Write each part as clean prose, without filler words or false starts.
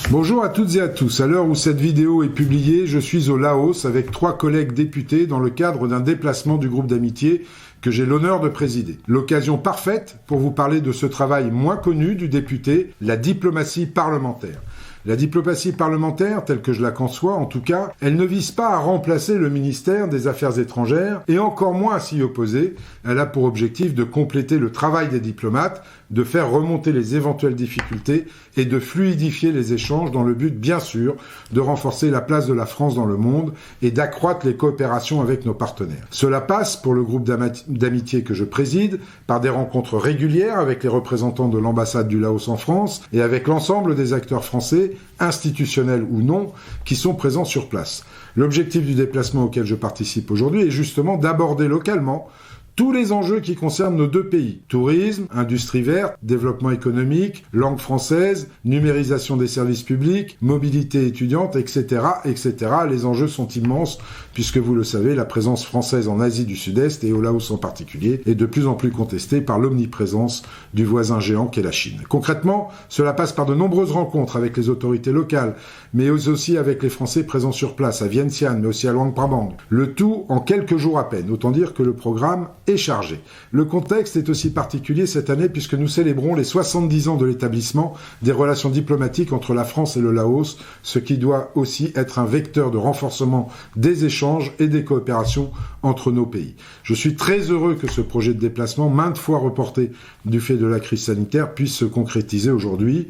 Bonjour à toutes et à tous. À l'heure où cette vidéo est publiée, je suis au Laos avec 3 collègues députés dans le cadre d'un déplacement du groupe d'amitié que j'ai l'honneur de présider. L'occasion parfaite pour vous parler de ce travail moins connu du député, la diplomatie parlementaire. La diplomatie parlementaire, telle que je la conçois en tout cas, elle ne vise pas à remplacer le ministère des Affaires étrangères et encore moins à s'y opposer. Elle a pour objectif de compléter le travail des diplomates, de faire remonter les éventuelles difficultés et de fluidifier les échanges dans le but, bien sûr, de renforcer la place de la France dans le monde et d'accroître les coopérations avec nos partenaires. Cela passe, pour le groupe d'amitié que je préside, par des rencontres régulières avec les représentants de l'ambassade du Laos en France et avec l'ensemble des acteurs français, institutionnels ou non, qui sont présents sur place. L'objectif du déplacement auquel je participe aujourd'hui est justement d'aborder localement tous les enjeux qui concernent nos 2 pays. Tourisme, industrie verte, développement économique, langue française, numérisation des services publics, mobilité étudiante, etc., etc. Les enjeux sont immenses puisque vous le savez, la présence française en Asie du Sud-Est et au Laos en particulier est de plus en plus contestée par l'omniprésence du voisin géant qu'est la Chine. Concrètement, cela passe par de nombreuses rencontres avec les autorités locales, mais aussi avec les Français présents sur place à Vientiane, mais aussi à Luang Prabang. Le tout en quelques jours à peine. Autant dire que le programme est chargé. Le contexte est aussi particulier cette année puisque nous célébrons les 70 ans de l'établissement des relations diplomatiques entre la France et le Laos, ce qui doit aussi être un vecteur de renforcement des échanges et des coopérations entre nos pays. Je suis très heureux que ce projet de déplacement, maintes fois reporté du fait de la crise sanitaire, puisse se concrétiser aujourd'hui.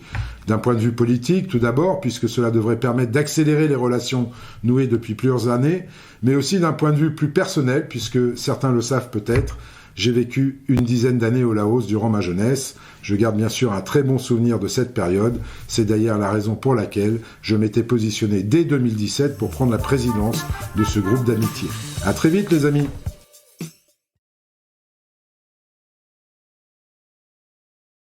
D'un point de vue politique, tout d'abord, puisque cela devrait permettre d'accélérer les relations nouées depuis plusieurs années, mais aussi d'un point de vue plus personnel, puisque certains le savent peut-être, j'ai vécu une dizaine d'années au Laos durant ma jeunesse. Je garde bien sûr un très bon souvenir de cette période. C'est d'ailleurs la raison pour laquelle je m'étais positionné dès 2017 pour prendre la présidence de ce groupe d'amitié. À très vite les amis.